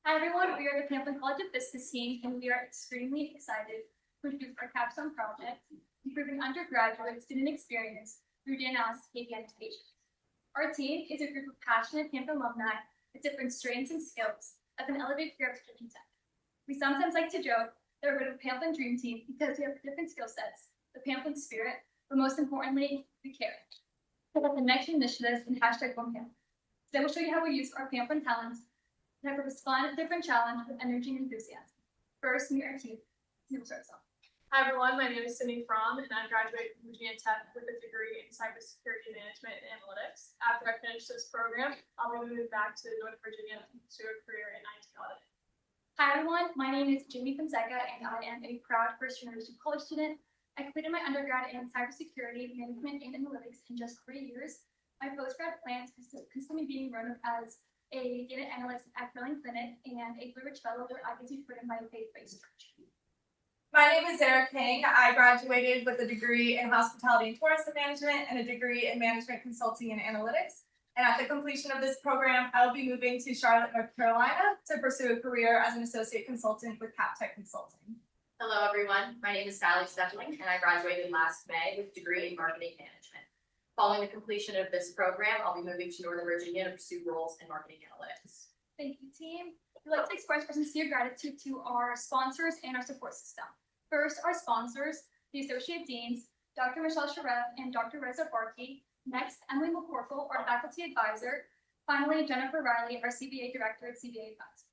Hi everyone, we are the Pamplin College of Business team, and we are extremely excited to introduce our capstone project, improving undergraduate student experience through data analysis KPI education. Our team is a group of passionate Pamplin alumni with different strengths and skills that can elevate career opportunity tech. We sometimes like to joke that we're the Pamplin Dream Team because we have different skill sets, the Pamplin spirit, but most importantly, we care. Check out the next initiatives and #OnePamplin. Today we'll show you how we use our Pamplin talents to have a fun, different challenge with energy and enthusiasm. First, meet our team. We'll start us off. Hi everyone, my name is Sydney Fromm and I graduated from Virginia Tech with a degree in cybersecurity management and analytics. After I finish this program, I'll be moving back to Northern Virginia to pursue a career in IT auditing. Hi everyone, my name is Jamie Fonseca and I am a proud first-generation college student. I completed my undergrad in cybersecurity management and analytics in just 3 years. My postgrad plans consist of me being run as a data analyst at Pamplin Clinic and a Blue Ridge Fellow where I get to be put in my faith-based church. My name is Sarah King. I graduated with a degree in hospitality and tourism management and a degree in management consulting and analytics. And at the completion of this program, I will be moving to Charlotte, North Carolina to pursue a career as an associate consultant with CapTech Consulting. Hello everyone, my name is Sally Steffling and I graduated last May with a degree in marketing management. Following the completion of this program, I'll be moving to Northern Virginia to pursue roles in marketing analytics. Thank you, team. We'd like to express our sincere gratitude to our sponsors and our support system. First, our sponsors, the Associate Deans, Dr. Michelle Sharev and Dr. Reza Barki. Next, Emily McCorkle, our faculty advisor. Finally, Jennifer Riley, our CBA director at CBA Advisor.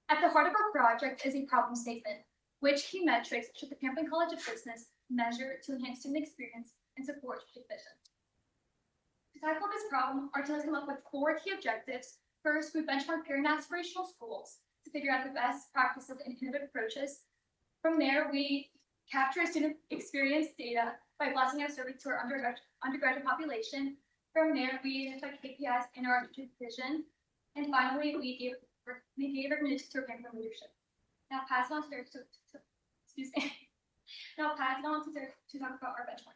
At the heart of our project is a problem statement. Which key metrics should the Pamplin College of Business measure to enhance student experience and support strategic vision? To tackle this problem, our team has come up with 4 key objectives. First, we benchmark peer and aspirational schools to figure out the best practices and innovative approaches. From there, we capture student experience data by blasting out a survey to our undergraduate population. From there, we identify KPIs in our strategic vision. And finally, we gave recommendations to our Pamplin leadership. Now pass it on to Derek Now pass it on to Derek to talk about our benchmark.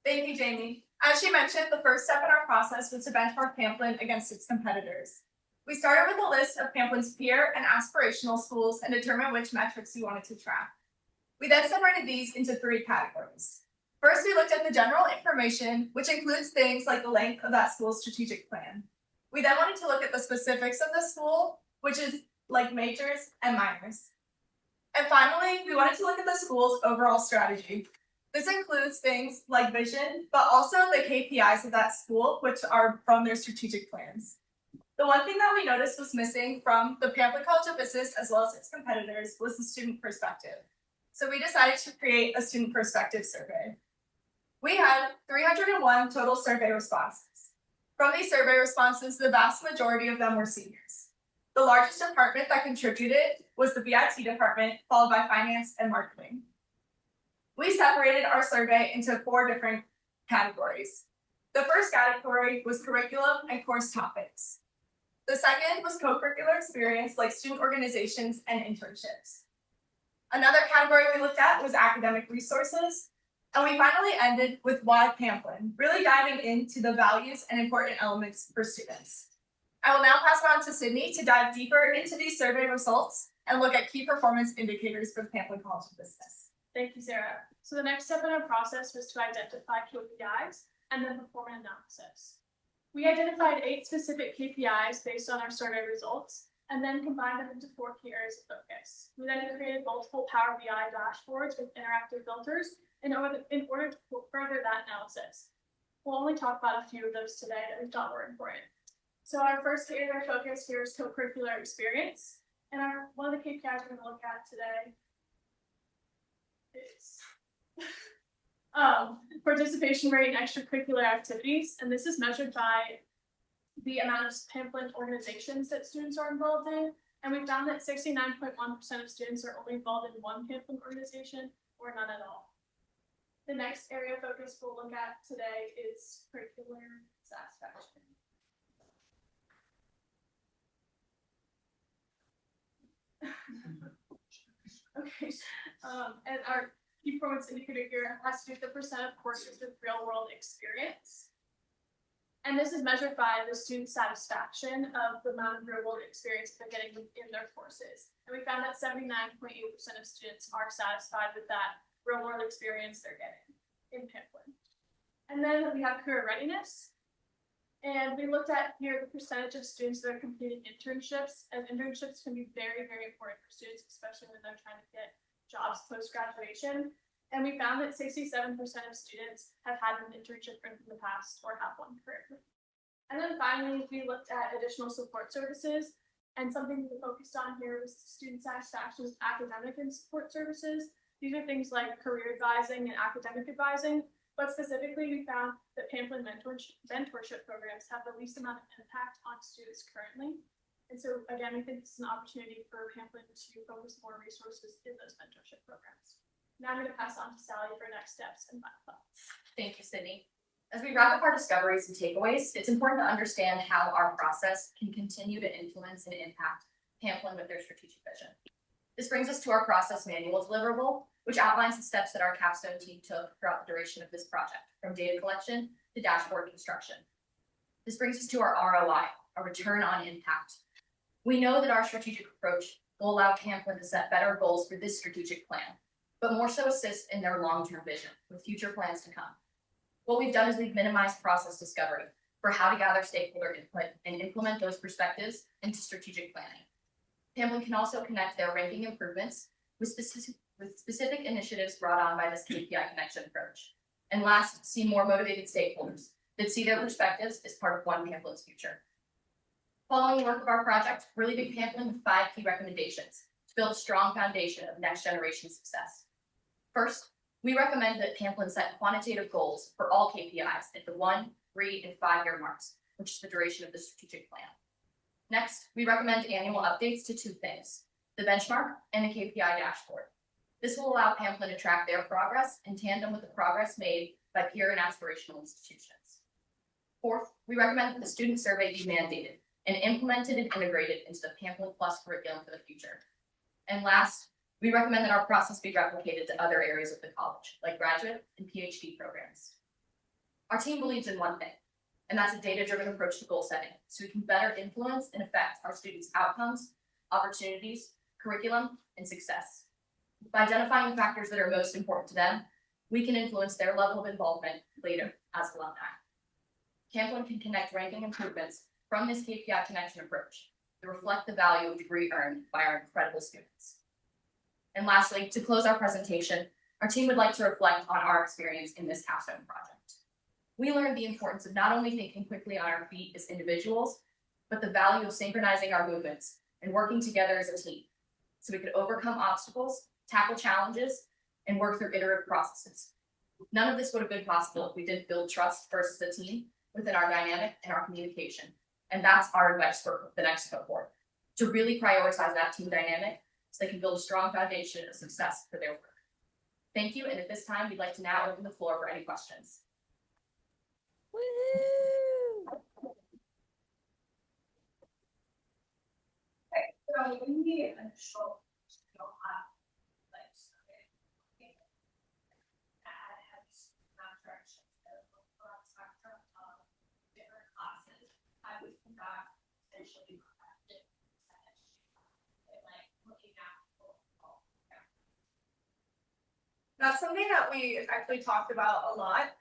Thank you, Jamie. As she mentioned, the first step in our process was to benchmark Pamplin against its competitors. We started with a list of Pamplin's peer and aspirational schools and determined which metrics we wanted to track. We then separated these into 3 categories. First, we looked at the general information, which includes things like the length of that school's strategic plan. We then wanted to look at the specifics of the school, which is like majors and minors. And finally, we wanted to look at the school's overall strategy. This includes things like vision, but also the KPIs of that school, which are from their strategic plans. The one thing that we noticed was missing from the Pamplin College of Business, as well as its competitors, was the student perspective. So we decided to create a student perspective survey. We had 301 total survey responses. From these survey responses, the vast majority of them were seniors. The largest department that contributed was the BIT department, followed by finance and marketing. We separated our survey into 4 different categories. The first category was curriculum and course topics. The second was co-curricular experience like student organizations and internships. Another category we looked at was academic resources. And we finally ended with why Pamplin, really diving into the values and important elements for students. I will now pass it on to Sydney to dive deeper into these survey results and look at key performance indicators for the Pamplin College of Business. Thank you, Sarah. So the next step in our process was to identify KPIs and then perform an analysis. We identified 8 specific KPIs based on our survey results and then combined them into 4 key areas of focus. We then created multiple Power BI dashboards with interactive filters in order to further that analysis. We'll only talk about a few of those today that we thought were important. So our first area of focus here is co-curricular experience. And one of the KPIs we're going to look at today is participation rate in extracurricular activities. And this is measured by the amount of Pamplin organizations that students are involved in. And we've found that 69.1% of students are only involved in one Pamplin organization or none at all. The next area of focus we'll look at today is curricular satisfaction. Okay, and our key performance indicator here has to do with the % of courses with real world experience. And this is measured by the student satisfaction of the amount of real world experience they're getting in their courses. And we found that 79.8% of students are satisfied with that real world experience they're getting in Pamplin. And then we have career readiness. And we looked at here the percentage of students that are completing internships, and internships can be very, very important for students, especially when they're trying to get jobs post-graduation. And we found that 67% of students have had an internship in the past or have one currently. And then finally, we looked at additional support services, and something we focused on here was student satisfaction with academic and support services. These are things like career advising and academic advising. But specifically, we found that Pamplin mentorship programs have the least amount of impact on students currently. And so again, we think this is an opportunity for Pamplin to focus more resources in those mentorship programs. Now I'm going to pass on to Sally for next steps and final thoughts. Thank you, Sydney. As we wrap up our discoveries and takeaways, it's important to understand how our process can continue to influence and impact Pamplin with their strategic vision. This brings us to our process manual deliverable, which outlines the steps that our capstone team took throughout the duration of this project, from data collection to dashboard construction. This brings us to our ROI, a return on impact. We know that our strategic approach will allow Pamplin to set better goals for this strategic plan, but more so assist in their long-term vision with future plans to come. What we've done is we've minimized process discovery for how to gather stakeholder input and implement those perspectives into strategic planning. Pamplin can also connect their ranking improvements with specific initiatives brought on by this KPI connection approach. And last, see more motivated stakeholders that see their perspectives as part of one Pamplin's future. Following the work of our project, we're leaving Pamplin with 5 key recommendations to build a strong foundation of next generation success. First, we recommend that Pamplin set quantitative goals for all KPIs at the 1, 3, and 5-year marks, which is the duration of the strategic plan. Next, we recommend annual updates to 2 things, the benchmark and the KPI dashboard. This will allow Pamplin to track their progress in tandem with the progress made by peer and aspirational institutions. Fourth, we recommend that the student survey be mandated and implemented and integrated into the Pamplin Plus curriculum for the future. And last, we recommend that our process be replicated to other areas of the college, like graduate and PhD programs. Our team believes in one thing, and that's a data-driven approach to goal setting, so we can better influence and affect our students' outcomes, opportunities, curriculum, and success. By identifying the factors that are most important to them, we can influence their level of involvement later as alumni. Pamplin can connect ranking improvements from this KPI connection approach to reflect the value of degree earned by our incredible students. And lastly, to close our presentation, our team would like to reflect on our experience in this capstone project. We learned the importance of not only thinking quickly on our feet as individuals, but the value of synchronizing our movements and working together as a team so we could overcome obstacles, tackle challenges, and work through iterative processes. None of this would have been possible if we didn't build trust first as a team within our dynamic and our communication. And that's our advice for the next cohort, to really prioritize that team dynamic so they can build a strong foundation of success for their work. Thank you, and at this time, we'd like to now open the floor for any questions. So in the initial, that's something that we actually talked about a lot.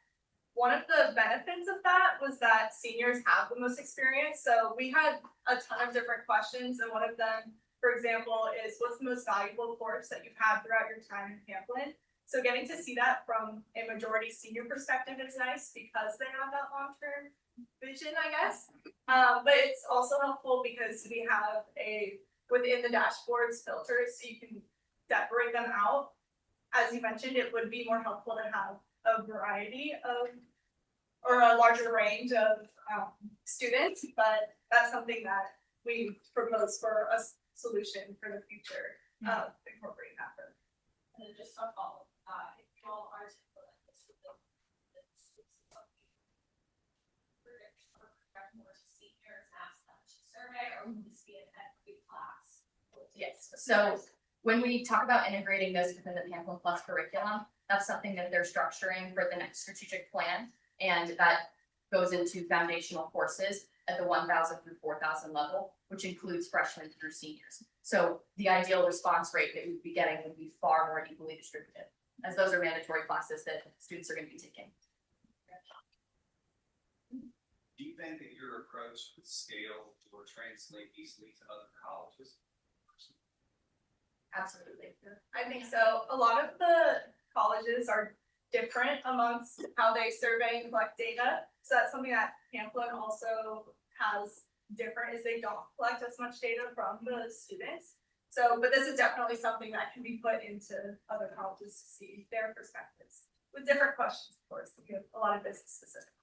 One of the benefits of that was that seniors have the most experience. So we had a ton of different questions, and one of them, for example, is what's the most valuable course that you've had throughout your time in Pamplin? So getting to see that from a majority senior perspective is nice because they have that long-term vision, I guess. But it's also helpful because we have within the dashboards filters, so you can separate them out. As you mentioned, it would be more helpful to have a variety of, or a larger range of students, but that's something that we propose for a solution for the future of incorporating that. And then just a follow, if you all are to implement this with the students, more seniors, ask them to survey, or will this be an every class? Yes, so when we talk about integrating this within the Pamplin Plus curriculum, that's something that they're structuring for the next strategic plan, and that goes into foundational courses at the 1,000 through 4,000 level, which includes freshmen through seniors. So the ideal response rate that we'd be getting would be far more equally distributed, as those are mandatory classes that students are going to be taking. Do you think that your approach would scale or translate easily to other colleges? Absolutely. I think so. A lot of the colleges are different amongst how they survey and collect data. So that's something that Pamplin also has different, is they don't collect as much data from the students. So, but this is definitely something that can be put into other colleges to see their perspectives with different questions, of course. We have a lot of business specific